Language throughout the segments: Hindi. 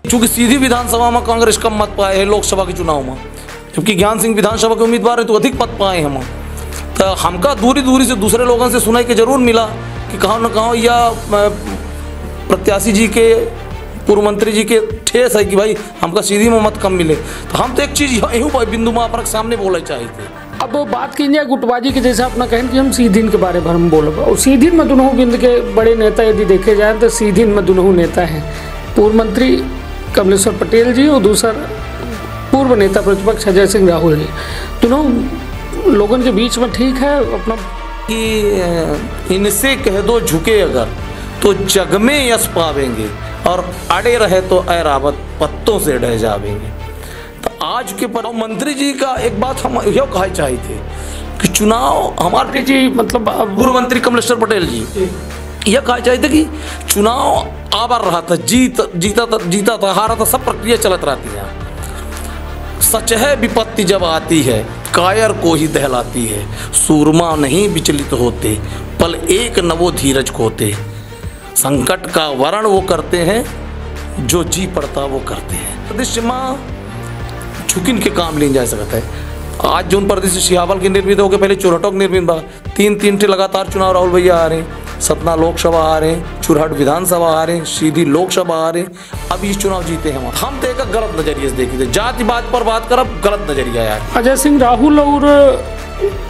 चूंकि सीधी विधानसभा में कांग्रेस कम मत पाए है लोकसभा के चुनाव में, जबकि ज्ञान सिंह विधानसभा के उम्मीदवार है तो अधिक मत पाए हम। तो हमका दूरी दूरी से दूसरे लोगों से सुनाई के जरूर मिला कि कहाँ न कहाँ या प्रत्याशी जी के पूर्व मंत्री जी के ठेस है कि भाई हमका सीधी में मत कम मिले। तो हम तो एक चीज़ यूँ बिंदु में अपना सामने बोलना चाहिए थे। अब बात की जाए गुटबाजी के, जैसे अपना कहें कि हम सीधीन के बारे में हम बोलब, और सीधीन में दोनों बिंद के बड़े नेता यदि देखे जाए तो सीधीन में दोनों नेता हैं, पूर्व मंत्री कमलेश्वर पटेल जी और दूसरा पूर्व नेता प्रतिपक्ष अजय सिंह राहुल जी। दोनों लोगों के बीच में ठीक है अपना कि इनसे कह दो झुके अगर तो जग में यश पावेंगे, और अड़े रहे तो ऐरावत पत्तों से ढह जावेंगे। तो आज के पर मंत्री जी का एक बात हम यह कहना चाहते थे कि चुनाव हमारे जी मतलब पूर्व मंत्री कमलेश्वर पटेल जी यह कहना चाहते कि चुनाव आवर रहा था, जीता था हारा था, सब प्रक्रिया चलत रहती है। सच है विपत्ति जब आती है कायर को ही दहलाती है, सूरमा नहीं विचलित होते पल एक नवो धीरज खोते, संकट का वर्ण वो करते हैं जो जी पड़ता वो करते हैं। प्रदेश में झुकिन के काम ले जा सकता है। आज जो प्रदेश सिहावल के निर्मित हो गए, पहले चुरहटों के निर्मित बा, तीन लगातार चुनाव राहुल भैया आ रहे हैं, सतना लोकसभा आ रहे हैं, चुरहट विधानसभा आ रहे हैं, सीधी लोकसभा आ रहे हैं। अब इस चुनाव जीते हैं हम तो एक गलत नजरिए से देखे थे, जातिवाद पर बात करब गलत नजरिया यार। अजय सिंह राहुल और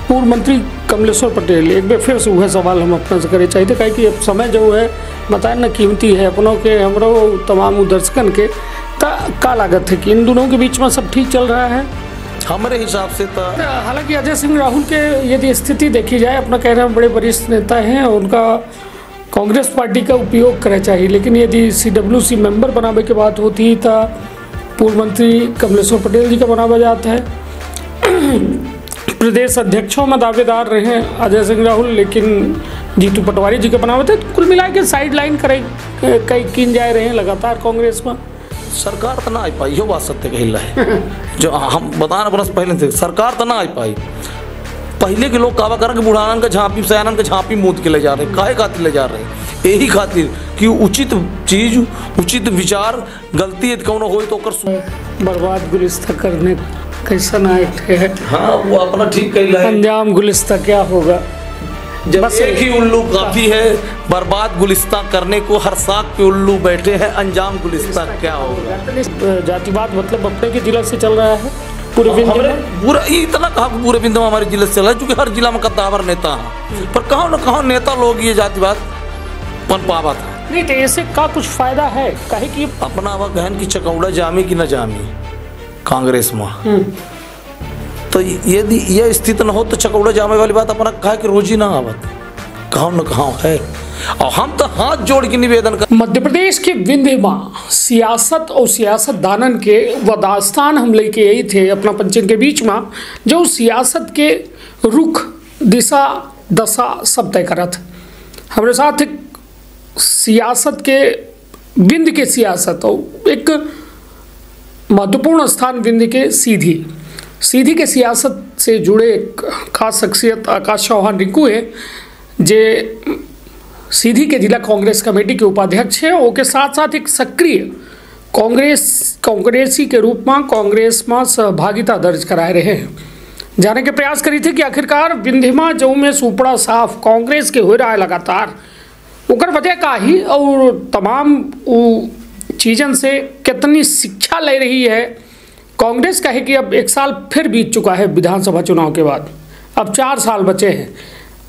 पूर्व मंत्री कमलेश्वर पटेल, एक बार फिर से वह सवाल हम अपने से करे चाहिए कहे कि अब समय जो है बताए ना कीमती है अपनों के हमरो तमाम दर्शकन के, का लागत है कि इन दोनों के बीच में सब ठीक चल रहा है हमारे हिसाब से। तो हालांकि अजय सिंह राहुल के यदि स्थिति देखी जाए, अपना कह रहे हैं बड़े वरिष्ठ नेता हैं, उनका कांग्रेस पार्टी का उपयोग करना चाहिए, लेकिन यदि CWC मेंबर बनावे की बात होती तो पूर्व मंत्री कमलेश्वर पटेल जी का बनावा जाता है। प्रदेश अध्यक्षों में दावेदार रहे अजय सिंह राहुल, लेकिन जीतू पटवारी जी के बनावे थे। तो कुल मिला के साइड लाइन कई किन जाए रहे हैं लगातार कांग्रेस में। सरकार तो ना आ पाई, यो बात सत्य कही है जो हम बताना बरस पहले थे, सरकार तो ना आ पाई। पहले के लोग कावा कर के बुढ़ानन का झांपी सयानन का झांपी मूद के ले जा रहे, काहे खातिर ले जा रहे, यही खातिर कि उचित चीज उचित विचार गलती कौन हो तो बर्बाद गुलिस्ता करने कैसा ना है। हाँ वो अपना ठीक कही है, अंजाम गुलिस्ता क्या होगा। जब बस एक ही उल्लू काफी है बर्बाद गुलिस्ता करने को, हर साख पे उल्लू बैठे हैं, अंजाम गुलिस्ता क्या होगा। जातिवाद मतलब अपने के जिला से चल रहा है पूरे पूरा इतना कहा पूरे बिंदु हमारे जिले से चल रहा है, क्योंकि हर जिला में कद्दावर नेता है, पर कहाँ न कहाँ नेता लोग ये जातिवाद पन पावा था। नहीं तो ऐसे का कुछ फायदा है कहे कि अपना वह गहन की चकौड़ा जामी कि न जामी कांग्रेस में। तो यदि यह स्थिति न हो तो चकौड़ा जामे वाली बात अपना कहा कि रोजी ना आवत, कहाँ न कहाँ है। और हम तो हाथ जोड़ के निवेदन कर मध्य प्रदेश के विंध्य में सियासत और सियासतदानन के वदास्तान हम लेके यही थे अपना पंचन के बीच में, जो सियासत के रुख दिशा दशा सब तय करत। हमारे साथ एक सियासत के विंध्य के सियासत और एक महत्वपूर्ण स्थान विंध्य के सीधी के सियासत से जुड़े एक खास शख्सियत आकाश चौहान रिंकू है, जे सीधी के जिला कांग्रेस कमेटी के उपाध्यक्ष है, और के साथ साथ एक सक्रिय कांग्रेसी के रूप में कांग्रेस में सहभागिता दर्ज कराए रहे हैं। जाने के प्रयास करी थे कि आखिरकार विंध्यमा जो में सुपड़ा साफ कांग्रेस के हो रहा है लगातार, उकर वजह का ही और तमाम चीज़न से कितनी शिक्षा ले रही है कांग्रेस। कहे कि अब 1 साल फिर बीत चुका है विधानसभा चुनाव के बाद, अब 4 साल बचे हैं,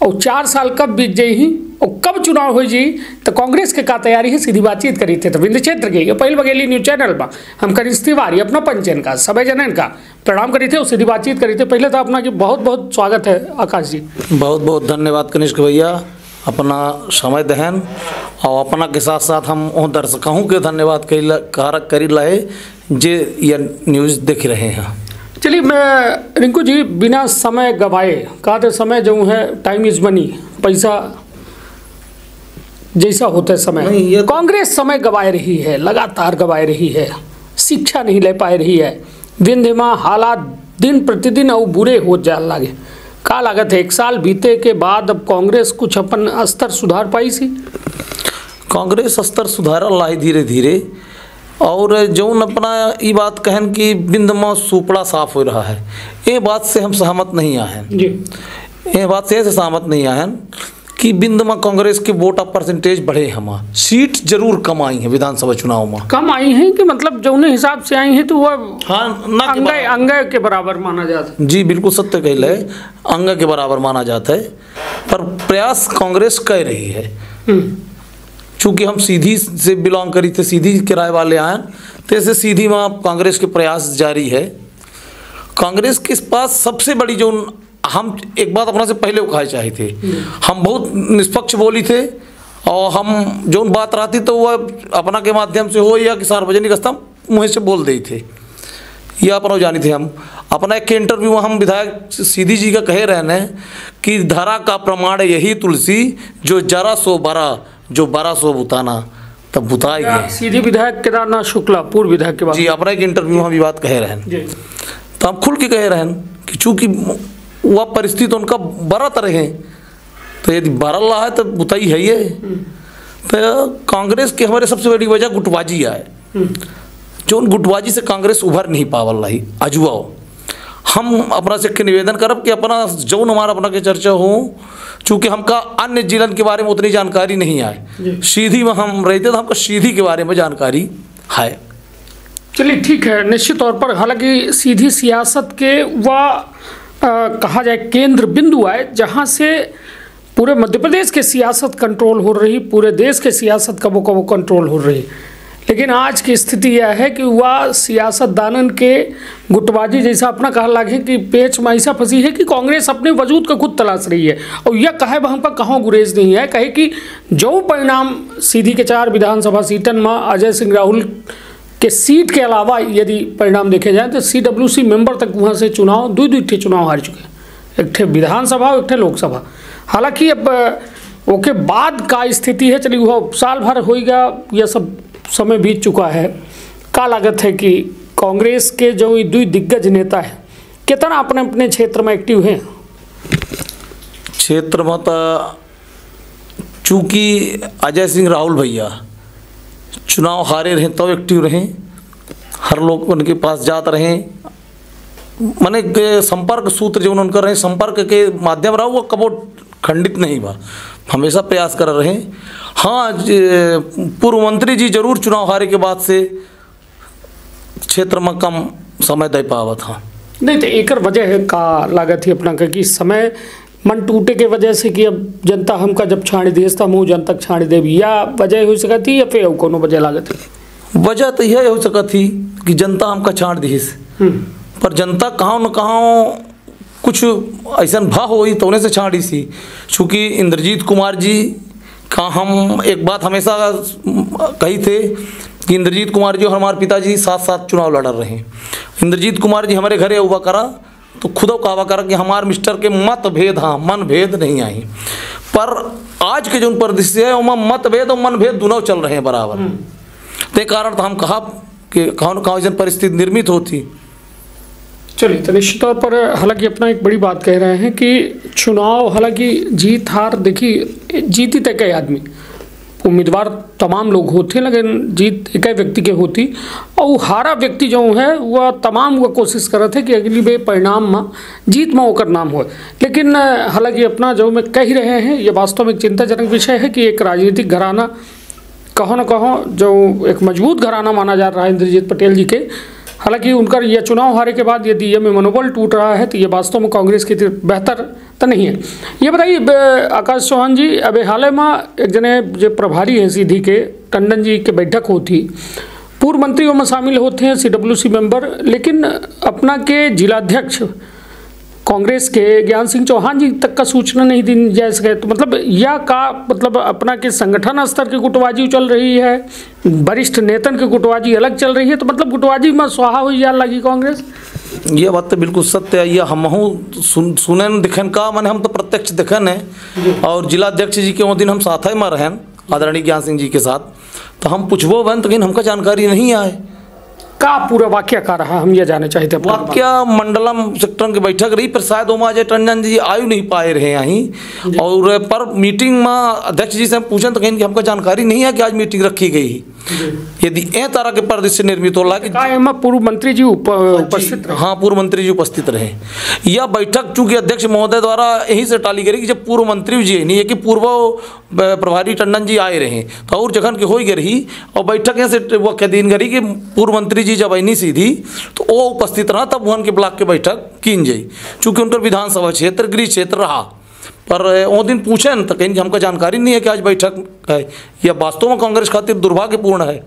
और 4 साल कब बीत जाए ही और कब चुनाव हो जी तो कांग्रेस के का तैयारी है। सीधी बातचीत करी थे तो विंध्य क्षेत्र के पहल बघेली न्यूज चैनल में हम कनिष्ठ तिवारी अपना पंचन का सभी जनन का प्रणाम करी थे और सीधी बातचीत करी थे। पहले तो अपना की बहुत बहुत स्वागत है आकाश जी। बहुत बहुत धन्यवाद कनिष्ठ भैया, अपना समय दहन और अपना के साथ साथ हम दर्शकों के धन्यवाद करी रहे जे ये न्यूज़ देख रहे हैं। चलिए मैं रिंकू जी बिना समय गवाए कहते, समय जो है टाइम इज मनी, पैसा जैसा होता है समय, कांग्रेस समय गवाए रही है, लगातार गवाए रही है, शिक्षा नहीं ले पा रही है। विंध्य में हालात दिन प्रतिदिन और बुरे हो जा लगे, का लागत है 1 साल बीते के बाद अब कांग्रेस कुछ अपन स्तर सुधार पाई सी? कांग्रेस स्तर सुधार लाई धीरे धीरे, और जौन अपना ये बात कहन कि बिंद में सुपड़ा साफ हो रहा है, ये बात से हम सहमत नहीं आए जी। ये बात से सहमत नहीं आए कि बिंद में कांग्रेस के वोट ऑफ परसेंटेज बढ़े, हम सीट जरूर कम आई हैं विधानसभा चुनाव में। कम आई हैं कि मतलब जो उन्हें हिसाब से आई हैं तो वह हाँ ना अंग के बराबर माना जाता है। जी बिल्कुल सत्य कहले, अंग के बराबर माना जाता है, पर प्रयास कांग्रेस कर रही है। चूँकि हम सीधी से बिलोंग करी थे, सीधी किराए वाले आए, तो ऐसे सीधी में कांग्रेस के प्रयास जारी है। कांग्रेस के पास सबसे बड़ी जो हम एक बात अपना से पहले उखाए चाहे थे, हम बहुत निष्पक्ष बोली थे और हम जो बात रहती तो वह अपना के माध्यम से हो या कि सार्वजनिक स्थान मुँह से बोल दी थे, यह अपना जानी थे। हम अपना एक इंटरव्यू में हम विधायक सीधी जी का कहे रहे हैं कि धरा का प्रमाण यही तुलसी, जो जरा सो बरा, जो बरा सो बुताना, तब बुताई गए। सीधी विधायक केदारनाथ शुक्ला पूर्व विधायक के बाद जी अपना एक इंटरव्यू में हम ये बात कहे रहे हैं, तो हम खुल के कहे रहे हैं कि चूँकि वह परिस्थिति उनका बरत रहे, तो यदि बरल रहा है तो बुताई है ये। तो कांग्रेस की हमारे सबसे बड़ी वजह गुटबाजी है, जो उन गुटबाजी से कांग्रेस उभर नहीं पावल रही। अजुआओ हम अपना से निवेदन करब कि अपना जौन हमारा अपना के चर्चा हो, चूँकि हमका अन्य जिलन के बारे में उतनी जानकारी नहीं आए, सीधी में हम रहते तो हमको सीधी के बारे में जानकारी है। चलिए ठीक है, निश्चित तौर पर हालांकि सीधी सियासत के वह कहा जाए केंद्र बिंदु है जहां से पूरे मध्य प्रदेश के सियासत कंट्रोल हो रही, पूरे देश के सियासत कबो कबो कंट्रोल हो रही। लेकिन आज की स्थिति यह है कि वह सियासतदानन के गुटबाजी जैसा अपना कहा लगे कि पेच में ऐसा फंसी है कि कांग्रेस अपने वजूद का खुद तलाश रही है और यह कहे हमका कहाँ गुरेज नहीं है। कहे कि जो परिणाम सीधी के 4 विधानसभा सीटन में अजय सिंह राहुल के सीट के अलावा यदि परिणाम देखे जाए तो CWC मेंबर तक वहाँ से चुनाव दो चुनाव हार चुके हैं, एक ठे विधानसभा और एक ठे लोकसभा। हालांकि अब ओके बाद का स्थिति है, चलिए वह साल भर होएगा, यह सब समय बीत चुका है। का लागत है कि कांग्रेस के जो ये 2 दिग्गज नेता है कितना अपने अपने क्षेत्र में एक्टिव हैं? क्षेत्र में तो चूँकि अजय सिंह राहुल भैया चुनाव हारे रहे तो एक्टिव रहे, हर लोग उनके पास जाते रहे, माने संपर्क सूत्र जो उनका रहे, संपर्क के माध्यम रहा वो कबो खंडित नहीं बा, हमेशा प्रयास कर रहे। हाँ पूर्व मंत्री जी जरूर चुनाव हारे के बाद से क्षेत्र में कम समय दे पावा था। नहीं तो एक वजह है का लागत ही अपना कि समय मन टूटे के वजह से कि अब जनता हमका जब छाड़ी देस था मुँह जन तक छाड़ी देवी, या वजह हो सका थी या फिर कोनो वजह लागत है? वजह तो यह हो सका थी कि जनता हमका छाड़ दीस, पर जनता कहाँ न कहाँ कुछ ऐसा भाव हुई तो उन्हें से छाड़ी सी। चूँकि इंद्रजीत कुमार जी का हम एक बात हमेशा कही थे कि इंद्रजीत कुमार जी और हमारे पिताजी साथ साथ चुनाव लड़ रहे हैं। इंद्रजीत कुमार जी हमारे घरे हुआ करा तो खुद कहा करा कि हमारे मिस्टर के मतभेद, हाँ मनभेद नहीं आई, पर आज के जो परिदृश्य है वहाँ मतभेद और मनभेद दोनों चल रहे हैं बराबर। ते कारण तो हम कहा कि कहाँ न कहाँ ऐसी परिस्थिति निर्मित होती। चलिए तो निश्चित तौर पर हालांकि अपना एक बड़ी बात कह रहे हैं कि चुनाव हालांकि जीत हार देखिए जीती तय कई आदमी उम्मीदवार तमाम लोग होते, लेकिन जीत एक व्यक्ति के होती और हारा व्यक्ति जो है वह तमाम वह कोशिश करते थे कि अगली बे परिणाम में जीत में होकर नाम हो। लेकिन हालांकि अपना जो मैं कह रहे हैं ये वास्तव में एक चिंताजनक विषय है कि एक राजनीतिक घराना कहो न कहो जो एक मजबूत घराना माना जा रहा है इंद्रजीत पटेल जी के, हालांकि उनका यह चुनाव हारे के बाद यदि ये में मनोबल टूट रहा है तो ये वास्तव में कांग्रेस की बेहतर तो नहीं है। ये बताइए आकाश चौहान जी, अभी हाल में एक जने जो प्रभारी हैं सीधी के टंडन जी के बैठक होती, पूर्व मंत्रियों में शामिल होते हैं CWC मेंबर, लेकिन अपना के जिलाध्यक्ष कांग्रेस के ज्ञान सिंह चौहान जी तक का सूचना नहीं दी जा सके, तो मतलब यह का मतलब अपना के संगठन स्तर की गुटबाजी चल रही है, वरिष्ठ नेतन की गुटबाजी अलग चल रही है, तो मतलब गुटबाजी में स्वाहा हुई जा लगी कांग्रेस। ये बात तो बिल्कुल सत्य है, ये हम सुनन दिखन का मैंने हम तो प्रत्यक्ष दिखन है और जिलाध्यक्ष जी के वो दिन हम साथ ही में रहन आदरणीय ज्ञान सिंह जी के साथ, तो हम पूछबो बन लेकिन हमका जानकारी नहीं आए का पूरा वाक्य का रहा, हम ये जाने चाहते हैं। वाक्य मंडलम सेक्टर की बैठक रही पर शायद ओमा अजय टंडन जी आयु नहीं पाए रहे यहीं, और पर मीटिंग में अध्यक्ष जी से हम पूछे तो कहीं कि हमको जानकारी नहीं है कि आज मीटिंग रखी गई। यदि ए तरह के परिदृश्य निर्मित होला कि पूर्व मंत्री जी उपस्थित रहे। हाँ, पूर्व मंत्री जी उपस्थित रहे। यह बैठक चूंकि अध्यक्ष महोदय द्वारा यहीं से टाली गई कि जब पूर्व मंत्री जी नहीं है कि पूर्व प्रभारी टंडन जी आए रहे तो और जगह के हो गई रही और बैठक यहाँ से वो क्या दिन करी कि पूर्व मंत्री जी जब आई सीधी तो वो उपस्थित रहा, तब वहाँ के ब्लॉक के बैठक कीन जाई, चूँकि उनका विधानसभा क्षेत्र गृह क्षेत्र रहा। पर वो दिन पूछे न तो कहीं कि हमको जानकारी नहीं है कि आज बैठक है। यह वास्तव में कांग्रेस खातिर दुर्भाग्यपूर्ण है।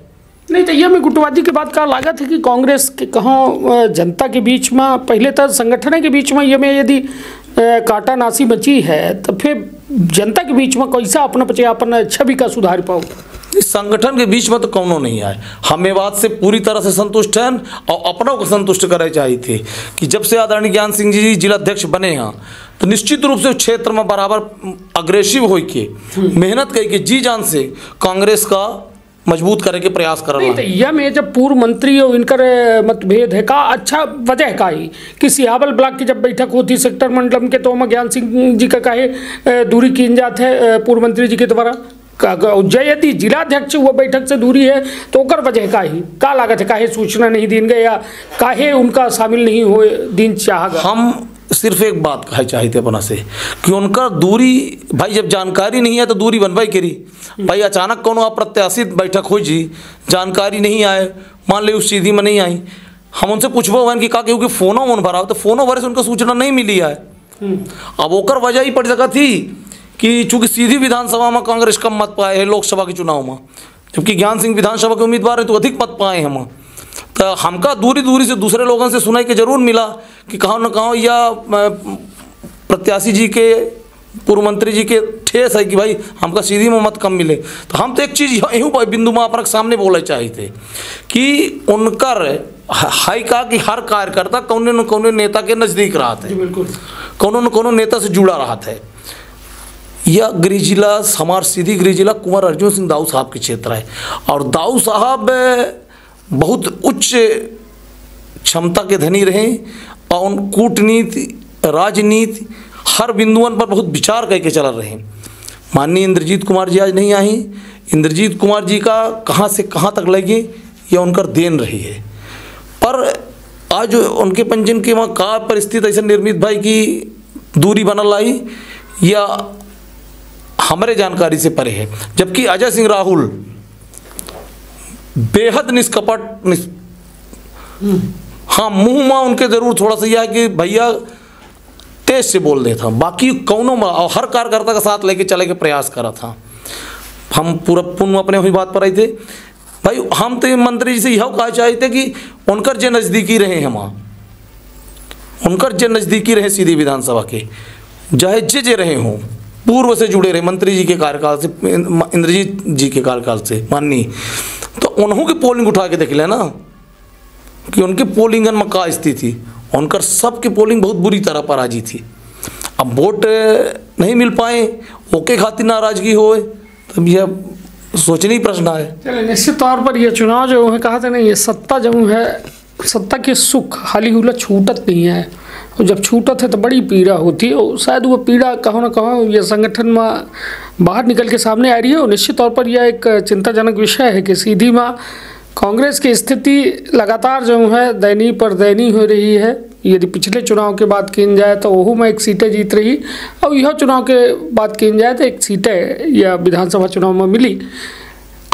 नहीं तो यह में गुटबाजी की बात का लागत है कि कांग्रेस के कहाँ जनता के बीच में पहले तो संगठन के बीच में ये में यदि काटा नासी बची है तो फिर जनता के बीच में कैसा अपना बचे अपन छवि का सुधार पाओ। इस संगठन के बीच में तो कौनो नहीं आए। हमें बात से पूरी तरह से संतुष्ट हैं और अपनों को संतुष्ट करे चाहिए थे कि जब से आदरणीय ज्ञान सिंह जी जिलाध्यक्ष बने हैं तो निश्चित रूप से उस क्षेत्र में बराबर अग्रेसिव हो के मेहनत करके जी जान से कांग्रेस का मजबूत करे के प्रयास कर रहा है। यह में जब पूर्व मंत्री और इनकर मतभेद है का अच्छा वजह का ही कि सियावल ब्लॉक की जब बैठक होती सेक्टर मंडलम के तो ज्ञान सिंह जी का काहे दूरी की जात है पूर्व मंत्री जी के द्वारा यदि जिलाध्यक्ष वो बैठक से दूरी है तो ओकर वजह का ही का लागत है काहे सूचना नहीं दिन गए या काहे उनका शामिल नहीं हो दिन चाह। हम सिर्फ एक बात कहे चाहते अपना से कि उनका दूरी भाई जब जानकारी नहीं है तो दूरी बनवाई करी भाई। अचानक कोनो अप्रत्याशित बैठक हो जी जानकारी नहीं आए मान ले उस सीधी में नहीं आई हम उनसे पूछबो वन कि का क्योंकि फोनो मन भरा तो फोनो भरे से उनको सूचना नहीं मिली है। अब ओकर वजह ही पड़ सका थी कि चूंकि सीधी विधानसभा में कांग्रेस कम मत पाए है लोकसभा के चुनाव में, जबकि ज्ञान सिंह विधानसभा के उम्मीदवार है तो अधिक मत पाए हम। तो हमका दूरी से दूसरे लोगों से सुनाई के जरूर मिला कि कहाँ न कहाँ या प्रत्याशी जी के पूर्व मंत्री जी के ठेस है कि भाई हमका सीधी में मत कम मिले। तो हम तो एक चीज़ यूँ बिंदु में अपने सामने बोलना चाहे थे कि उनकर हाई कहा कि हर कार्यकर्ता कौन न कौन नेता के नज़दीक रहा था, कौन न कौन नेता से जुड़ा रहा था। यह गृह जिला हमार सीधी गृह जिला कुंवर अर्जुन सिंह दाऊ साहब के क्षेत्र है और दाऊ साहब बहुत उच्च क्षमता के धनी रहे और कूटनीति राजनीति हर बिंदुओं पर बहुत विचार करके चल रहे। माननीय इंद्रजीत कुमार जी आज नहीं आई। इंद्रजीत कुमार जी का कहाँ से कहाँ तक लगे यह उनकर देन रही है। पर आज उनके पंचन के वहाँ का परिस्थिति ऐसा निर्मित भाई की दूरी बनल आई या हमारे जानकारी से परे है। जबकि अजय सिंह राहुल बेहद निष्कपट हाँ मुंह में उनके जरूर थोड़ा सा यह है कि भैया तेज से बोल देता, बाकी कौनों में और हर कार्यकर्ता का साथ लेके चले के प्रयास करा था। हम पूरा पूर्ण अपने वही बात पर आए थे भाई। हम तो मंत्री जी से यह कहा चाहते कि उनकर जो नज़दीकी रहे हम उनकर जो नज़दीकी रहे सीधी विधानसभा के चाहे जे रहे हों पूर्व से जुड़े रहे मंत्री जी के कार्यकाल से इंद्रजीत जी के कार्यकाल से माननी तो उन्हों की पोलिंग उठा के देख लेना कि उनके पोलिंग में का स्थिति थी। उनकर सबकी पोलिंग बहुत बुरी तरह पराजित थी। अब वोट नहीं मिल पाए ओके खातिर नाराजगी हो तब यह सोचने ही प्रश्न है। चलिए निश्चित तौर पर यह चुनाव जो है कहा था ना ये सत्ता जो है सत्ता के सुख हाली हुला छूटत नहीं है और जब छूटत है तो बड़ी पीड़ा होती है और शायद वो पीड़ा कहो ना कहो ये संगठन में बाहर निकल के सामने आ रही है। और निश्चित तौर पर यह एक चिंताजनक विषय है कि सीधी में कांग्रेस की स्थिति लगातार जो है दयनीय पर दयनीय हो रही है। यदि पिछले चुनाव के बात की जाए तो वह में एक सीटें जीत रही और यह चुनाव के बात की जाए तो एक सीटें या विधानसभा चुनाव में मिली।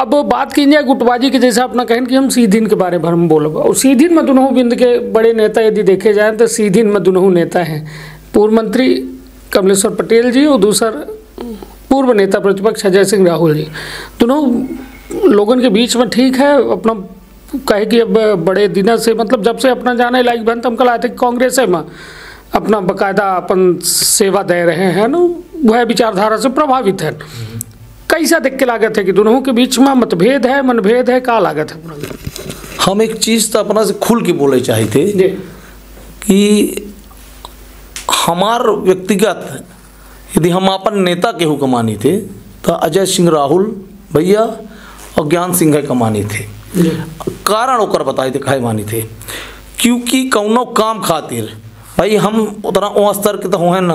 अब बात की जाए गुटबाजी के जैसे अपना कहन कि हम सीधीन के बारे में हम बोलब और सीधीन में दोनों बिंद के बड़े नेता यदि देखे जाएँ तो सीधीन में दोनों नेता हैं पूर्व मंत्री कमलेश्वर पटेल जी और दूसर पूर्व नेता प्रतिपक्ष अजय सिंह राहुल जी। दोनों लोगों के बीच में ठीक है अपना कहे कि अब बड़े दिनों से मतलब जब से अपना जाने लायक बन तो हम कल आए थे कांग्रेस में अपना बाकायदा अपन सेवा दे रहे हैं ना वह विचारधारा से प्रभावित है। कैसा देख के लागत है कि दोनों के बीच में मतभेद है मनभेद है का लागत है? हम एक चीज़ तो अपना से खुल के बोले चाहते कि हमार व्यक्तिगत यदि हम अपन नेता केहू कमानी थे तो अजय सिंह राहुल भैया और ज्ञान सिंह कमानी थे। कारण ओकर बताए थे काहे मानी थे क्योंकि कौनो काम खातिर भाई हम उतना वो स्तर के तो हो ना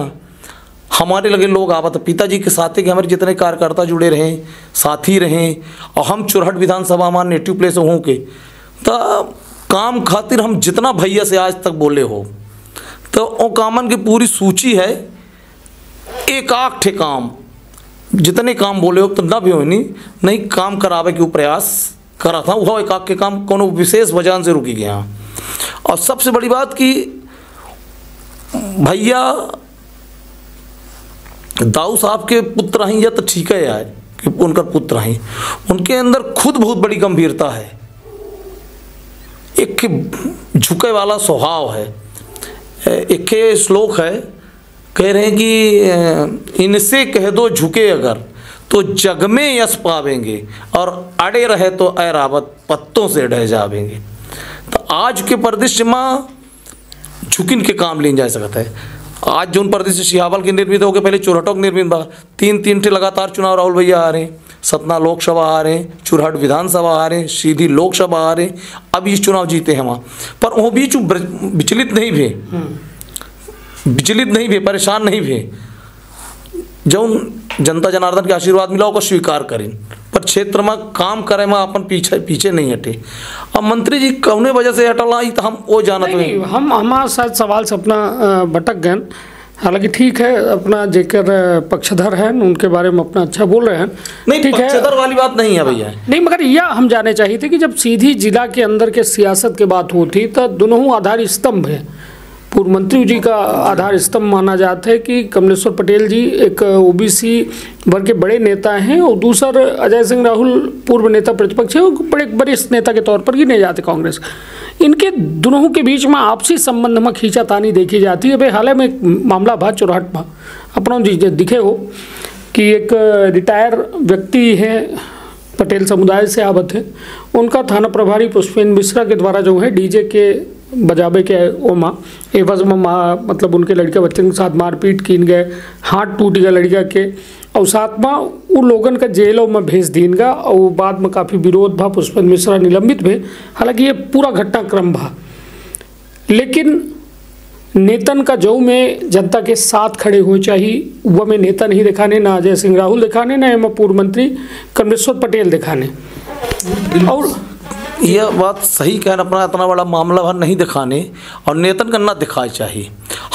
हमारे लगे लोग आवत पिताजी के साथ कि हमारे जितने कार्यकर्ता जुड़े रहें, साथी रहें, और हम चुरहट विधानसभा हमारे नेटिव प्लेस हों के तो काम खातिर हम जितना भैया से आज तक बोले हो तो वो कामन की पूरी सूची है। एक आख ठे काम जितने काम बोले हो तो ना भी हो नहीं काम करावे के प्रयास करा था, वह एक आख के काम कोनो विशेष वजह से रुकी गया। और सबसे बड़ी बात कि भैया दाऊ साहब के पुत्र हैं या तो ठीक है यार कि उनका पुत्र हैं, उनके अंदर खुद बहुत बड़ी गंभीरता है, एक झुके वाला स्वभाव है। एक श्लोक है, कह रहे हैं कि इनसे कह दो झुके अगर तो जग में यश पावेंगे, और अड़े रहे तो ऐरावत पत्तों से ढह जावेंगे। तो आज के परिदृश्य में झुकिन के काम लीन जा सकता है। आज जो परिदृश्य सिहावल के निर्मित हो गए, पहले चुरहटों के निर्मित बा, तीन ठे लगातार चुनाव राहुल भैया आ रहे हैं, सतना लोकसभा आ रहे हैं, चुरहट विधानसभा आ रहे हैं, सीधी लोकसभा आ रहे हैं, अब ये चुनाव जीते हैं वहाँ पर वो बीच विचलित नहीं भे, परेशान नहीं भे। जब जनता जनार्दन के आशीर्वाद मिला को स्वीकार करें, पर क्षेत्र में काम करे में अपन पीछे नहीं हटे। अब मंत्री जी कौने वजह से हटल आई तो हम वो जानत नहीं, हम हमारा शायद सवाल से अपना भटक गए। हालांकि ठीक है, अपना जेकर पक्षधर हैं उनके बारे में अपना अच्छा बोल रहे हैं, नहीं ठीक है, पक्षधर वाली बात नहीं है भैया। नहीं, मगर यह हम जाने चाहिए थे कि जब सीधी जिला के अंदर के सियासत की बात होती तो दोनों आधार स्तंभ है। पूर्व मंत्री जी का आधार स्तंभ माना जाता है कि कमलेश्वर पटेल जी एक ओबीसी वर्ग के बड़े नेता हैं, और दूसरा अजय सिंह राहुल पूर्व नेता प्रतिपक्ष है, वो बड़े वरिष्ठ नेता के तौर पर गिने जाते कांग्रेस। इनके दोनों के बीच में आपसी संबंध में खींचातानी देखी जाती है। भाई हाल में एक मामला भा चुरहट में अपना दिखे हो कि एक रिटायर व्यक्ति है, पटेल समुदाय से आवत है, उनका थाना प्रभारी पुष्पेंद्र मिश्रा के द्वारा जो है डीजे के बजाबे के ओमा एवज में मतलब उनके लड़के बच्चन के साथ मारपीट कीन गए, हाथ टूट गया लड़का के, और साथ में उन लोगन का जेलों में भेज दीन गा, और बाद में काफ़ी विरोध भा, पुष्पेंद्र मिश्रा निलंबित भे। हालांकि ये पूरा घटनाक्रम भा, लेकिन नेतन का जो में जनता के साथ खड़े हुए चाहिए वह में नेता नहीं दिखाने, ना अजय सिंह राहुल दिखाने, ना एम पूर्व मंत्री कमलेश्वर पटेल दिखाने। और यह बात सही कहना, अपना इतना बड़ा मामला भर नहीं दिखाने और नेतन का ना दिखाए चाहिए।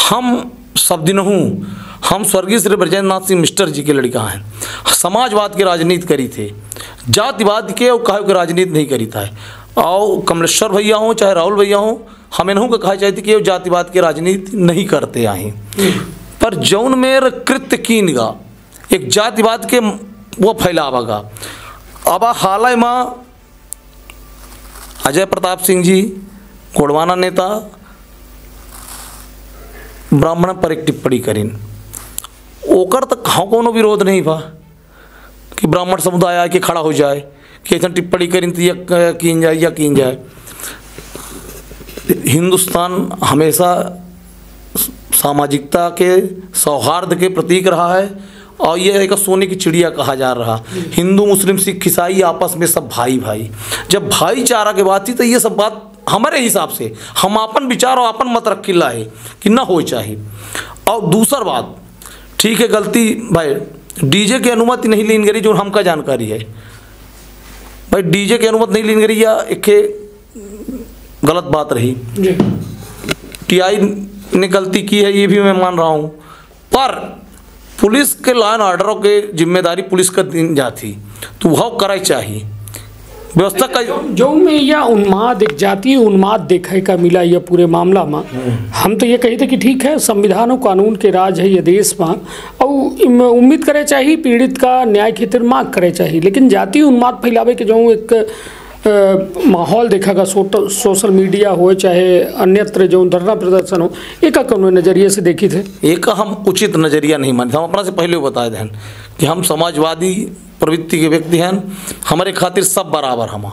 हम सब दिन हम स्वर्गीय श्री ब्रजेंद्र नाथ सिंह मिस्टर जी के लड़का हैं, समाजवाद की राजनीति करी थे, जातिवाद के और कहे राजनीति नहीं करी था। और कमलेश्वर भैया हों चाहे राहुल भैया हों, हम इन्हों को कहा चाहती कि वो जातिवाद की राजनीति नहीं करते आए, पर जौन मेर कृत्य कीनगा एक जातिवाद के वो फैलावागा। अब हाल में अजय प्रताप सिंह जी गोडवाना नेता ब्राह्मण पर एक टिप्पणी करीन, ओकर तक कहाँ कोनो विरोध नहीं बा कि ब्राह्मण समुदाय आके खड़ा हो जाए कि ऐसा टिप्पणी करीन तो या कीन जाए। हिंदुस्तान हमेशा सामाजिकता के सौहार्द के प्रतीक रहा है, और ये एक सोने की चिड़िया कहा जा रहा। हिंदू मुस्लिम सिख ईसाई आपस में सब भाई। जब भाईचारा की बात थी तो ये सब बात हमारे हिसाब से हम अपन विचार और अपन मत रखिला है कि ना हो चाहिए। और दूसरा बात, ठीक है गलती भाई डीजे की अनुमति नहीं लीन करी, जो हमका जानकारी है भाई डीजे की अनुमति नहीं लीन करी, या एक गलत बात रही। टीआई ने गलती की है ये भी मैं मान रहा हूँ, पर पुलिस के लॉ एंड ऑर्डरों के जिम्मेदारी पुलिस का दिन जाती तो वह कराई चाहिए व्यवस्था का। जो में यह उन्माद एक जातीय उन्माद देखे का मिला यह पूरे मामला में, हम तो ये कही थे कि ठीक है संविधान और कानून के राज है ये देश में, और उम्मीद करे चाहिए पीड़ित का न्याय खातिर मांग करे चाहिए, लेकिन जातीय उन्माद फैलावे के जो एक माहौल देखेगा सोशल मीडिया हो चाहे अन्यत्र जो धरना प्रदर्शन हो, एक कौन नज़रिए से देखी थे? एक हम उचित नज़रिया नहीं मानते। हम अपना से पहले बताए थे कि हम समाजवादी प्रवृत्ति के व्यक्ति हैं, हमारे खातिर सब बराबर हम,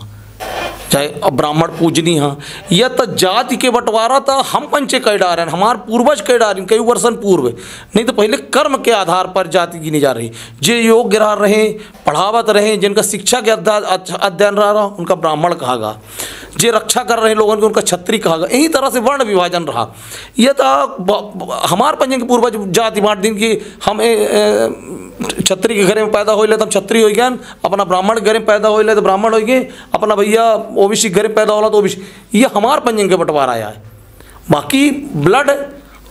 चाहे अब ब्राह्मण पूजनी हाँ या तो जाति के बंटवारा तो हम पंचे कह डार हैं, हमारे पूर्वज कह डार कई वर्षन पूर्व, नहीं तो पहले कर्म के आधार पर जाति गिनी जा रही। जे योग्य रहे पढ़ावत रहे, जिनका शिक्षा के अध्ययन रहा उनका ब्राह्मण कहागा। जे रक्षा कर रहे लोगों की उनका छत्री कहा गया। यही तरह से वर्ण विभाजन रहा। यह तो हमारे पंजन के पूर्वज जाति बांट दिन की हम छत्री के घर में पैदा हो तो हम छत्री हो गए, अपना ब्राह्मण के घर में पैदा हो तो ब्राह्मण हो गए, अपना भैया ओबीसी घर में पैदा होला तो ओबीसी। ये हमारे पंजन के बंटवारा आया है। बाकी ब्लड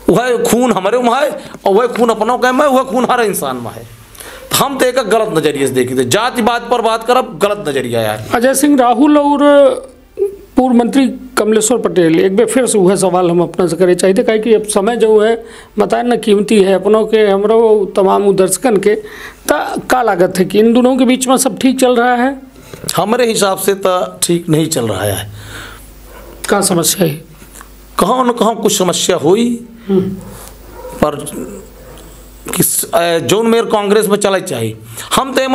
वह खून हमारे में है और वह खून अपनों का में, वह खून हर इंसान में है। हम तो एक गलत नजरिए से देखी थे, जातिवाद पर बात कर अब गलत नजरिया है। अजय सिंह राहुल और पूर्व मंत्री कमलेश्वर पटेल, एक बार फिर से वह सवाल हम अपने से करे चाहिए कहे कि अब समय जो है बताए ना कीमती है अपनों के हमरो तमाम दर्शकन के, का लागत है कि इन दोनों के बीच में सब ठीक चल रहा है? हमारे हिसाब से तो ठीक नहीं चल रहा है। क्या समस्या है? कहाँ न कहाँ कुछ समस्या हुई, पर किस जोन मेरे कांग्रेस में चला चाहिए। हम तो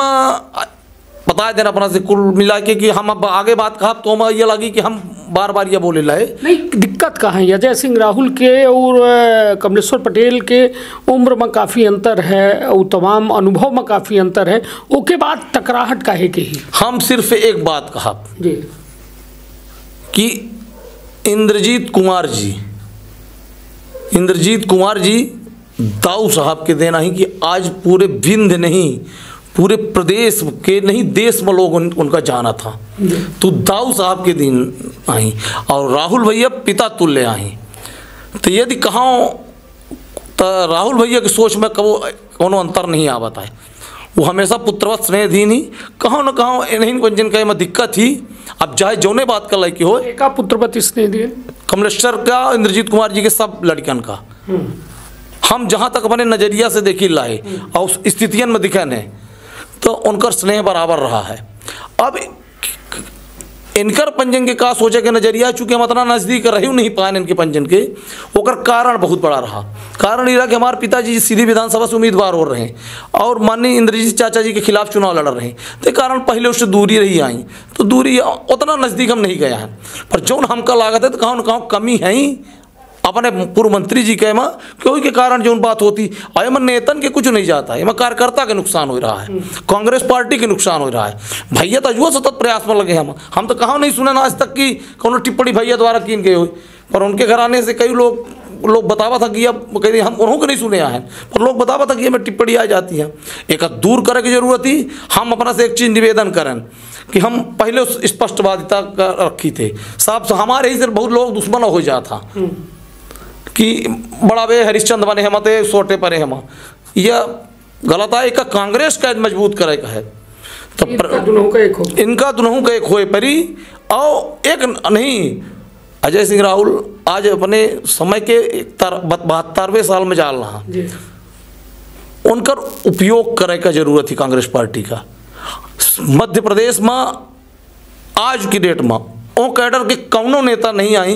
बता देना अपना से कुल मिला के कि हम अब आगे बात कहा तो हमें ये लगी कि हम बार बार ये बोले लाए। नहीं, दिक्कत कहाँ है? अजय सिंह राहुल के और कमलेश्वर पटेल के उम्र में काफ़ी अंतर है और तमाम अनुभव में काफ़ी अंतर है, उसके बाद टकराहट काहे के ही? हम सिर्फ एक बात कहा जी कि इंद्रजीत कुमार जी दाऊ साहब के देना ही कि आज पूरे विंध्य नहीं पूरे प्रदेश के नहीं देश में लोग उनका जाना था। तो दाऊ साहब के दिन आई और राहुल भैया पिता तुल्य आई। तो यदि कहाँ तो राहुल भैया की सोच में कोनो अंतर नहीं आवता है। वो हमेशा पुत्रवत स्नेहधीन ही कहाँ न कहाँ इन्हीं पंजन का में दिक्कत ही। अब चाहे जौने बात कर लायक हो, एक पुत्रवत स्नेहधीन कमलेश्वर का, इंद्रजीत कुमार जी के, सब लड़कन का हम जहाँ तक अपने नज़रिया से देखी लाए और उस स्थितियों में दिखे ने तो उनका स्नेह बराबर रहा है। अब इनकर पंजन के का सोचे के नजरिया चूंकि हम इतना नज़दीक रही नहीं पाए इनके पंजन के, ओकर कारण बहुत बड़ा रहा। कारण ये रहा कि हमारे पिताजी सीधी विधानसभा से उम्मीदवार हो रहे हैं और माननीय इंद्रजीत चाचा जी के खिलाफ चुनाव लड़ रहे हैं। तो कारण पहले उससे दूरी रही आई, तो दूरी उतना नज़दीक हम नहीं गया है। पर जो हमका लागत है तो कहाँ न कहाँ कमी है ही अपने पूर्व मंत्री जी के में, क्यों के कारण जो बात होती अयम नेतन के कुछ नहीं जाता है, कार्यकर्ता के नुकसान हो रहा है, कांग्रेस पार्टी के नुकसान हो रहा है। भैया तो अजुआ सतत प्रयास में लगे हम तो कहाँ नहीं सुने ना आज तक की कोनो टिप्पणी भैया द्वारा की गई हुई। पर उनके घराने से कई लोग बतावा था कि अब कहीं हम उन्होंने नहीं सुने हैं, पर लोग बतावा था कि हमें टिप्पणी आ जाती है। एक दूर करे की जरूरत थी। हम अपना से एक चीज़ निवेदन करें कि हम पहले स्पष्टवादिता रखी थे साहब, हमारे ही से बहुत लोग दुश्मन हो जाता कि बड़ा वे हरिश्चंद्र बने हम ते सोटे परे हम, यह गलत है। एक कांग्रेस का मजबूत करे का है तो इनका दोनों का एक होए परी और एक नहीं। अजय सिंह राहुल आज अपने समय के 72वें साल में जा रहा, उनका उपयोग करे का जरूरत थी कांग्रेस पार्टी का। मध्य प्रदेश में आज की डेट में ओ कैडर के कौनों नेता नहीं आई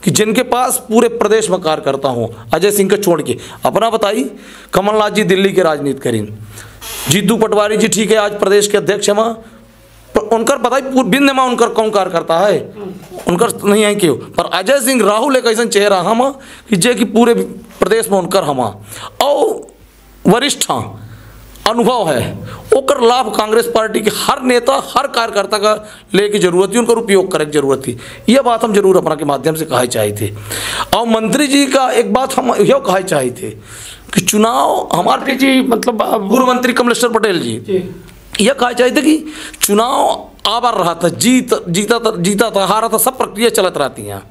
कि जिनके पास पूरे प्रदेश में कार्य करता हूँ। अजय सिंह को छोड़ के अपना बताई, कमलनाथ जी दिल्ली के राजनीति करीन, जीतू पटवारी जी ठीक है आज प्रदेश के अध्यक्ष हैं, उनकर बताई बिंद में उनकर कौन कार्य करता है, उनकर नहीं है क्यों। पर अजय सिंह राहुल एक ऐसा चेहरा हम कि जे कि पूरे प्रदेश में उनकर हम और वरिष्ठ अनुभव है, ओकर लाभ कांग्रेस पार्टी के हर नेता हर कार्यकर्ता का लेके जरूरत थी, उनका उपयोग करे की जरूरत थी। यह बात हम जरूर अपना के माध्यम से कहा चाहे थे। और मंत्री जी का एक बात हम यह कहा चाहे थे कि चुनाव हमारे जी मतलब पूर्व मंत्री कमलेश्वर पटेल जी यह कहा चाहे थे कि चुनाव आबार रहा था, जीता था हारा था, सब प्रक्रिया चलत रहती हैं।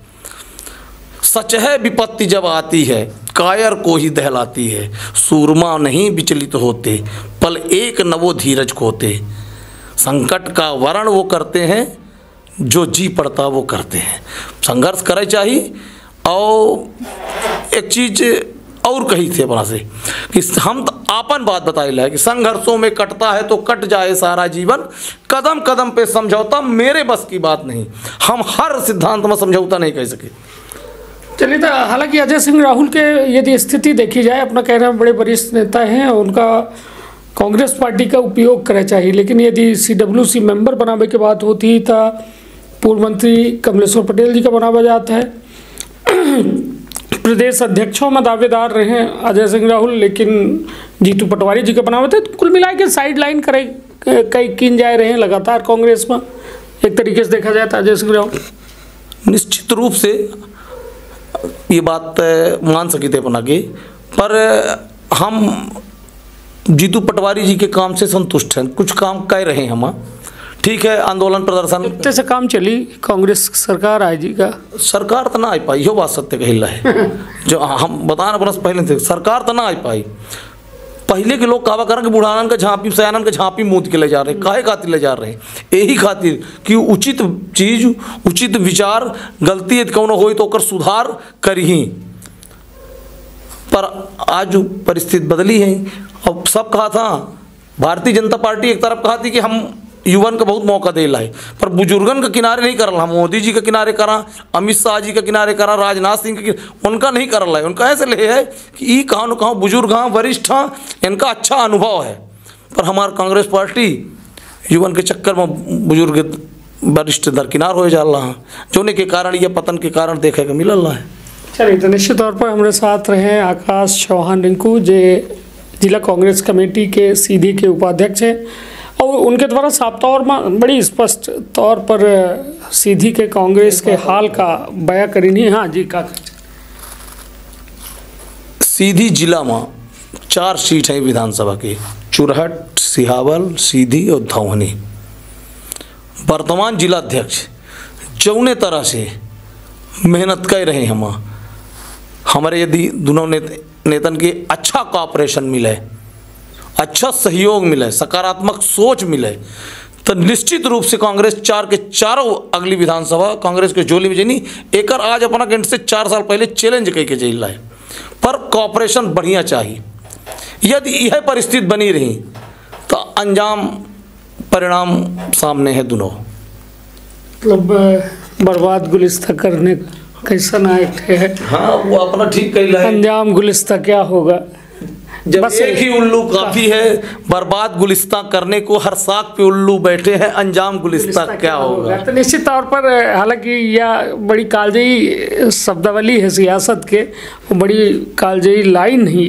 सच है विपत्ति जब आती है कायर को ही दहलाती है, सूरमा नहीं विचलित होते पल एक नवो धीरज खोते, संकट का वर्ण वो करते हैं जो जी पड़ता वो करते हैं। संघर्ष करे चाहिए। और एक चीज और कही थी अपना से कि हम तो आपन बात बताई है कि संघर्षों में कटता है तो कट जाए सारा जीवन, कदम कदम पे समझौता मेरे बस की बात नहीं, हम हर सिद्धांत में समझौता नहीं कह सके। चलिए, तो हालांकि अजय सिंह राहुल के यदि स्थिति देखी जाए, अपना कहना बड़े वरिष्ठ नेता हैं, उनका कांग्रेस पार्टी का उपयोग करना चाहिए, लेकिन यदि CWC मेंबर बनावे की बात होती तो पूर्व मंत्री कमलेश्वर पटेल जी का बनावा जाता है। प्रदेश अध्यक्षों में दावेदार रहे अजय सिंह राहुल, लेकिन जीतू पटवारी जी का बनावे थे। तो कुल मिला के साइड लाइन किन जाए रहे हैं लगातार कांग्रेस में, एक तरीके से देखा जाए तो अजय सिंह राहुल। निश्चित रूप से ये बात मान सके थे अपना के, पर हम जीतू पटवारी जी के काम से संतुष्ट हैं। कुछ काम कर रहे हैं हम, ठीक है, आंदोलन प्रदर्शन कितने से काम चली कांग्रेस सरकार आई जी का? सरकार तो ना आ पाई, यो बात सत्य कहला है। जो हम बताना अपना पहले थे, सरकार तो ना आ पाई। पहले के लोग कावा करें कि बुढ़ानन का झांपी सयानन का झांपी मूद के ले जा रहे हैं। काहे खातिर ले जा रहे हैं? यही खातिर कि उचित चीज, उचित विचार, गलती यदि कौनो होई तो ओकर सुधार करही। पर आज जो परिस्थिति बदली है, अब सब कहा था, भारतीय जनता पार्टी एक तरफ कहा थी कि हम युवन का बहुत मौका दे है, पर बुजुर्गन का किनारे नहीं करल। हम मोदी जी का किनारे करा, अमित शाह जी का किनारे करा, राजनाथ सिंह के, उनका नहीं करल है। उनका ऐसे ले है कि ई कहाँ न कहाँ बुजुर्ग हाँ, वरिष्ठ हाँ, इनका अच्छा अनुभव है। पर हमार कांग्रेस पार्टी युवन के चक्कर में बुजुर्ग वरिष्ठ दरकिनार हो जा रहा, जोने के कारण या पतन के कारण देखे को मिल रहा है। चलिए, तो निश्चित तौर पर हमारे साथ रहे आकाश चौहान रिंकू, जो जिला कांग्रेस कमेटी के सीधी के उपाध्यक्ष हैं, और उनके द्वारा साफ तौर में बड़ी स्पष्ट तौर पर सीधी के कांग्रेस के हाल का बयां करी। हाँ जी, का सीधी जिला में 4 सीट है विधानसभा की, चुरहट, सिहावल, सीधी और धौहनी। वर्तमान जिला अध्यक्ष जौने तरह से मेहनत कर रहे हम, हमारे यदि दोनों नेतन के अच्छा कॉपरेशन मिले, अच्छा सहयोग मिले, सकारात्मक सोच मिले, तो निश्चित रूप से कांग्रेस 4 के चारों अगली विधानसभा कांग्रेस के जोली में जनी एकर आज अपना कैंट से 4 साल पहले चैलेंज करके जेल है। पर कॉपरेशन बढ़िया चाहिए। यदि यह परिस्थिति बनी रही तो अंजाम परिणाम सामने है दोनों। मतलब बर्बाद गुलिस्ता करने कैसा ना है। हाँ, वो अपना ठीक कहला है। अंजाम गुलिस्ता क्या होगा? जब बस एक ही उल्लू काफी है बर्बाद गुलिस्ता करने को, हर साख पे उल्लू बैठे हैं, अंजाम गुलिस्ता क्या होगा? तो निश्चित तौर पर हालांकि यह बड़ी कालजयी शब्दावली है सियासत के, बड़ी कालजयी लाइन ही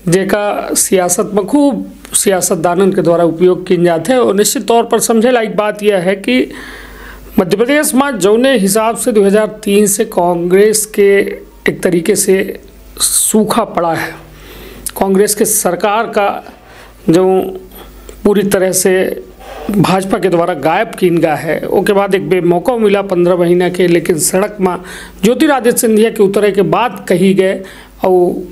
जेका सियासत में खूब सियासतदानन के द्वारा उपयोग किए जाते हैं। और निश्चित तौर पर समझे लायक बात यह है कि मध्य प्रदेश में जौने हिसाब से 2003 से कांग्रेस के एक तरीके से सूखा पड़ा है, कांग्रेस के सरकार का जो पूरी तरह से भाजपा के द्वारा गायब किन गया है, उसके बाद एक बेमौका मिला 15 महीना के, लेकिन सड़क में ज्योतिरादित्य सिंधिया के उतरे के बाद कही गए और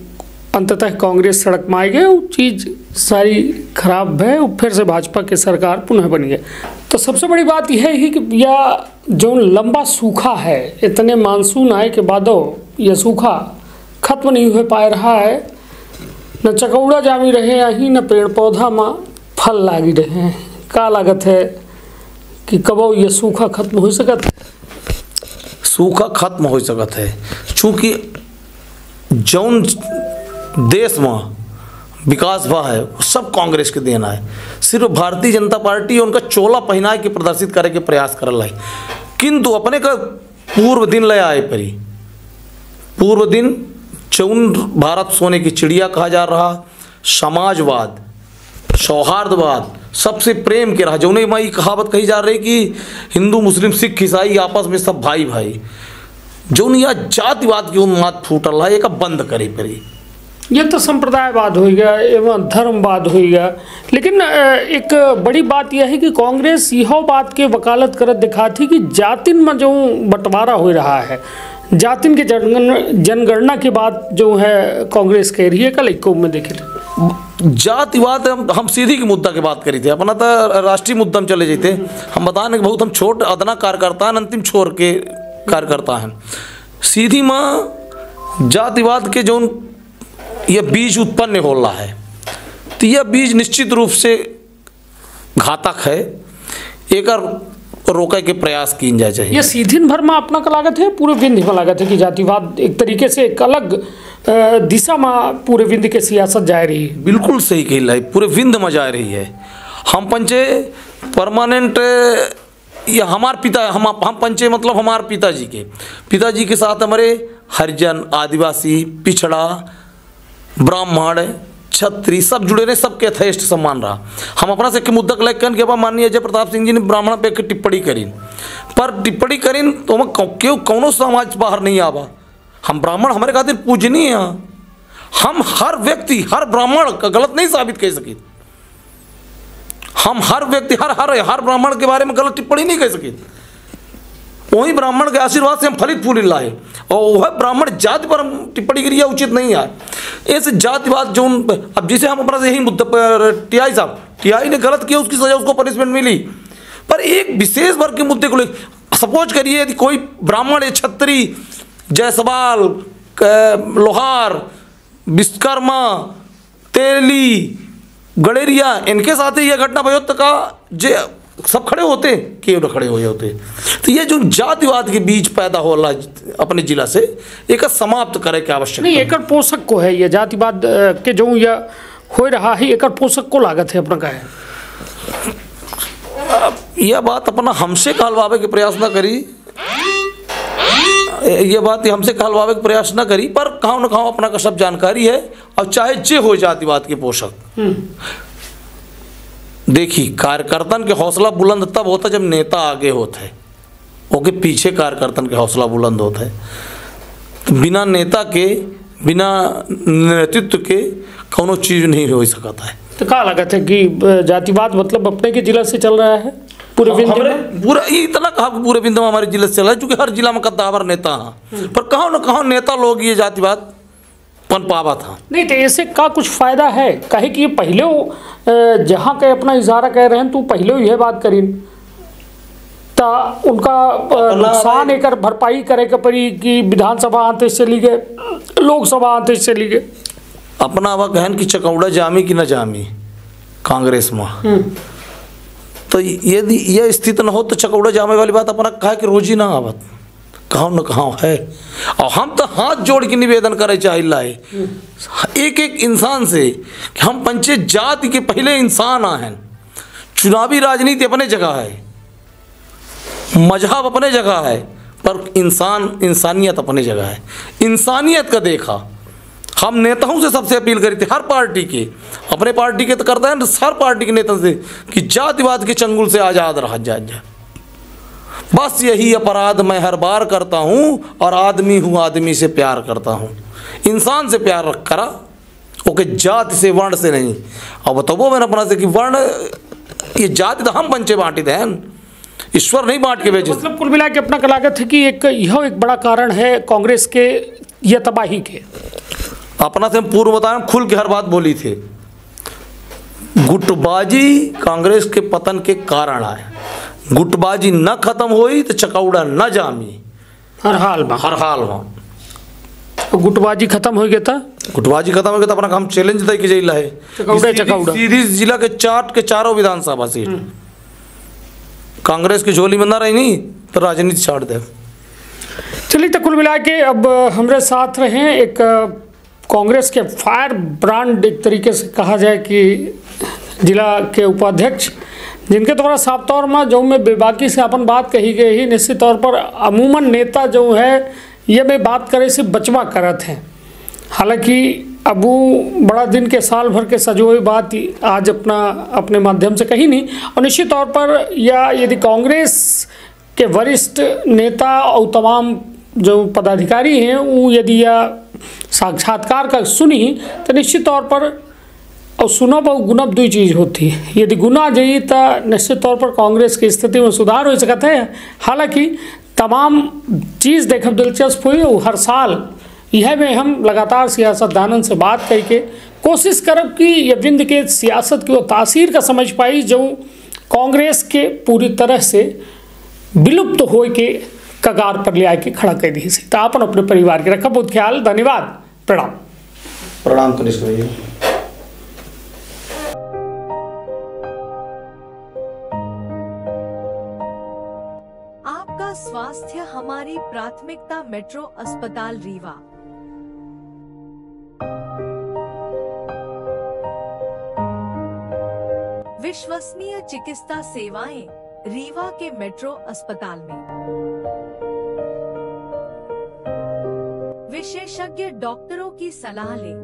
अंततः कांग्रेस सड़क में आ गए, वो चीज़ सारी खराब है, फिर से भाजपा के सरकार पुनः बन गए। तो सबसे बड़ी बात यह है कि यह जो लंबा सूखा है, इतने मानसून आए के बाद यह सूखा खत्म नहीं हो पा रहा है। न चकौड़ा जामी रहे यहीं, न पेड़ पौधा में फल लागी रहे हैं। का लागत है कि कब ये सूखा खत्म हो सकत है? सूखा खत्म हो सकत है, चूँकि जौन देश में विकास हुआ है वो सब कांग्रेस के देना है। सिर्फ भारतीय जनता पार्टी उनका चोला पहना के प्रदर्शित करे के प्रयास कर रहा है, किंतु अपने का पूर्व दिन ले आए परी। पूर्व दिन चौन भारत सोने की चिड़िया कहा जा रहा, समाजवाद, सौहार्दवाद, सबसे प्रेम के रहा, जौने में कहावत कही जा रही कि हिंदू मुस्लिम सिख ईसाई आपस में सब भाई भाई, जौन या जातिवाद की उन्माद फूटल है, एक बंद करी परी। ये तो संप्रदायवाद हो गया एवं धर्मवाद हो गया। लेकिन एक बड़ी बात यह है कि कांग्रेस यह बात के वकालत करत दिखा थी कि जातिन में जो बंटवारा हो रहा है, जातिन के जनगणना के बाद जो है कांग्रेस कह रही है, कल एक में देखे जातिवाद हम सीधी की मुद्दा की बात करी थे, अपना तो राष्ट्रीय मुद्दा में चले जाते। हम बताने के बहुत हम छोट अदना कार्यकर्ता हैं, अंतिम छोर के कार्यकर्ता हैं। सीधी माँ जातिवाद के जो यह बीज उत्पन्न हो रहा है, तो यह बीज निश्चित रूप से घातक है, एक रोके के प्रयास किए जाए चाहिए। यह सीधी भर में अपना का लागत है, पूरे विंध्य में लागत है कि जातिवाद एक तरीके से एक अलग दिशा में पूरे विंध्य के सियासत जा रही है। बिल्कुल सही कही है, पूरे विंध्य में जा रही है। हम पंचे परमानेंट या हमार पिता हम पंचे मतलब हमारे पिताजी के साथ हमारे हरिजन, आदिवासी, पिछड़ा, ब्राह्मण, क्षत्रिय सब जुड़े रहे, सबके यथेष्ट सम्मान रहा। हम अपना से मुद्दा कलेक्ट कर के माननीय अजय प्रताप सिंह जी ने ब्राह्मण पे टिप्पणी करी, पर पर टिप्पणी करें तो हम क्यों कौनो समाज बाहर नहीं आवा। हम ब्राह्मण हमारे खातिर पूजनीय हैं। हम हर व्यक्ति हर ब्राह्मण का गलत नहीं साबित कर सके। हम हर व्यक्ति हर ब्राह्मण के बारे में गलत टिप्पणी नहीं कर सके। वही ब्राह्मण के आशीर्वाद से हम फलित फूल लाए और वह ब्राह्मण जाति पर हम टिप्पणी करिए उचित नहीं है। ऐसे जातिवाद जो अब जिसे हम अपना यही मुद्दा पर टीआई साहब टीआई ने गलत किया, उसकी सजा उसको पनिशमेंट मिली, पर एक विशेष वर्ग के मुद्दे को लेकर सपोज करिए यदि कोई ब्राह्मण क्षत्रिय जायसवाल लोहार विश्वकर्मा तेली गड़ेरिया इनके साथ ही यह घटना भयोत का जे सब खड़े होते क्यों न खड़े हुए होते। तो ये जो जातिवाद के बीच पैदा हो रहा है अपने जिला से एक समाप्त करे के आवश्यक नहीं। एक पोषक को है ये जातिवाद के जो यह हो रहा है, एक पोषक को लागत है अपना का है। यह बात अपना हमसे कहलवावे के प्रयास न करी, ये बात हमसे कहलवावे के प्रयास न करी, पर कहाँ न कहाँ अपना का सब जानकारी है। और चाहे जे हो जातिवाद के पोषक, देखिए कार्यकर्तन के हौसला बुलंद तब होता जब नेता आगे होता है, ओके पीछे कार्यकर्तन के हौसला बुलंद होता है। तो बिना नेता के बिना नेतृत्व के कोनो चीज नहीं हो सकता है। तो क्या लगता है कि जातिवाद मतलब अपने के जिला से चल रहा है पूरे विंध्य में? पूरा इतना कहा पूरे विंध्य में हमारे जिले से चल रहा है, क्योंकि हर जिला में कद्दावर नेता हैं, पर कहाँ न कहाँ नेता लोग ये जातिवाद पन पावा था। नहीं तो ऐसे का कुछ फायदा है कहे कि पहले जहाँ के अपना इशारा कह रहे हैं तो पहले यह बात करी ता उनका नुकसान एक भरपाई करे के पड़ी कि विधानसभा आते चली गए, लोकसभा आते चली गए। अपना वह कहन की चकौड़ा जामी कि न जामी कांग्रेस में, तो यदि यह स्थिति न हो तो चकौड़ा जामे वाली बात अपना कहा कि रोजी ना आवत कहाँ न कहाँ है। और हम तो हाथ जोड़ के निवेदन करे चाहिए एक एक इंसान से कि हम पंचे जाति के पहले इंसान हैं। चुनावी राजनीति अपने जगह है, मजहब अपने जगह है, पर इंसानियत अपने जगह है। इंसानियत का देखा हम नेताओं से सबसे अपील करी थी, हर पार्टी के अपने पार्टी के तो करते हैं, हर पार्टी के नेता से कि जातिवाद के चंगुल से आज़ाद रहा जा। बस यही अपराध मैं हर बार करता हूँ और आदमी हूँ, आदमी से प्यार करता हूँ, इंसान से प्यार रख करा ओके, जाति से वर्ण से नहीं। और बताओ मैंने अपना से कि वर्ण ये जाति तो हम पंचे बांटे हैं, ईश्वर नहीं बांट के भेजे। मतलब कुल मिला के अपना का लागत है कि यह एक बड़ा कारण है कांग्रेस के यह तबाही के। अपना से हम पूर्व बताएं खुल के हर बात बोली थी, गुटबाजी कांग्रेस के पतन के कारण आए। गुटबाजी न खत्म हुई तो चकौड़ा न जामी हर हाल में। तो गुटबाजी खत्म हो गया था, गुटबाजी खत्म हो गया था अपना हम चैलेंज दे के जिला है चकौड़ा सीधी जिला के चारों विधानसभा सीट कांग्रेस की झोली में ना रही नहीं तो राजनीति छाड़ दे। चलिए तो कुल मिला के अब हमारे साथ रहे एक कांग्रेस के फायर ब्रांड एक तरीके से कहा जाए कि जिला के उपाध्यक्ष, जिनके द्वारा साफ तौर में जो में बेबाकी से अपन बात कही गई ही, निश्चित तौर पर अमूमन नेता जो है ये में बात करे से बचवा करत हैं। हालांकि अबू बड़ा दिन के साल भर के सजोई बात आज अपने माध्यम से कही नहीं, और निश्चित तौर पर या यदि कांग्रेस के वरिष्ठ नेता और तमाम जो पदाधिकारी हैं वो यदि यह साक्षात्कार का सुनी तो निश्चित तौर पर और सुनब और गुनब दो चीज़ होती है। यदि गुना जाइए तो निश्चित तौर पर कांग्रेस की स्थिति में सुधार हो सकता है। हालांकि तमाम चीज़ देखब दिलचस्प हुई और हर साल यह में हम लगातार सियासतदानन से बात करके कोशिश करब कि ये विंध्य के सियासत की वो तासीर का समझ पाई जो कांग्रेस के पूरी तरह से विलुप्त हो के कगार पर ले आके खड़ा कर दी से। तो अपन अपने परिवार के रखा बहुत ख्याल। धन्यवाद। प्रणाम कनिष्ठ भैया। आपका स्वास्थ्य हमारी प्राथमिकता। मेट्रो अस्पताल रीवा। विश्वसनीय चिकित्सा सेवाएं रीवा के मेट्रो अस्पताल में। विशेषज्ञ डॉक्टरों की सलाह लें।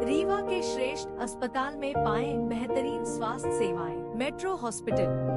रीवा के श्रेष्ठ अस्पताल में पाएं बेहतरीन स्वास्थ्य सेवाएं। Metro hospital.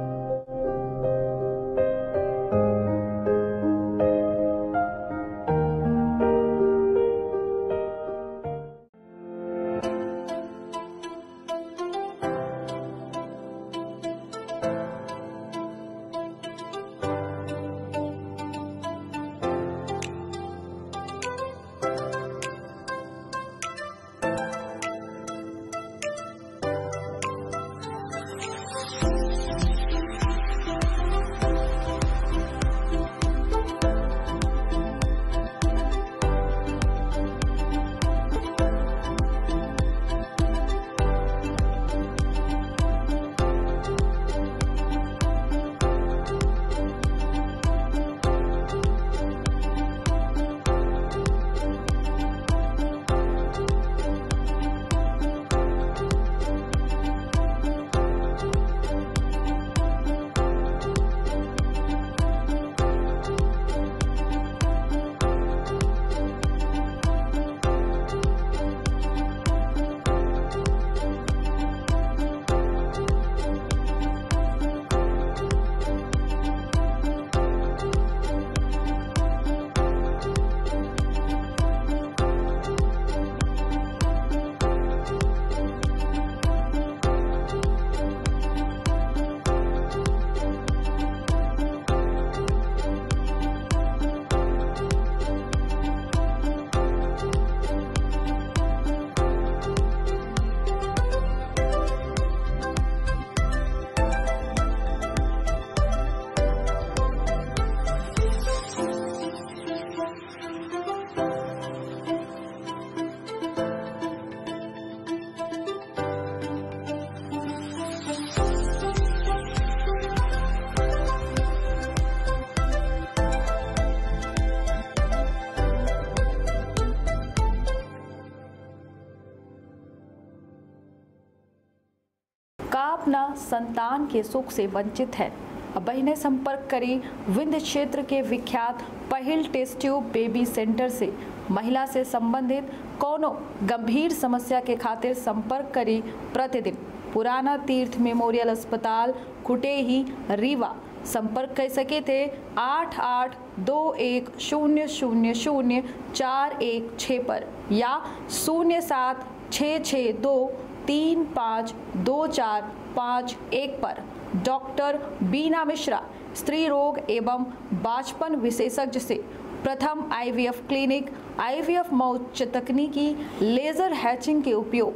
का अपना संतान के सुख से वंचित है। अब बहनें संपर्क करी विंध्य क्षेत्र के विख्यात पहिल टेस्ट ट्यूब बेबी सेंटर से। महिला से संबंधित कोनो गंभीर समस्या के खातिर संपर्क करी प्रतिदिन पुराना तीर्थ मेमोरियल अस्पताल कुटेही रीवा। संपर्क कर सके थे 8821000416 पर या 076623524551 पर। डॉक्टर बीना मिश्रा स्त्री रोग एवं बांझपन विशेषज्ञ से प्रथम IVF क्लिनिक, IVF मौच तकनीकी, लेजर हैचिंग के उपयोग,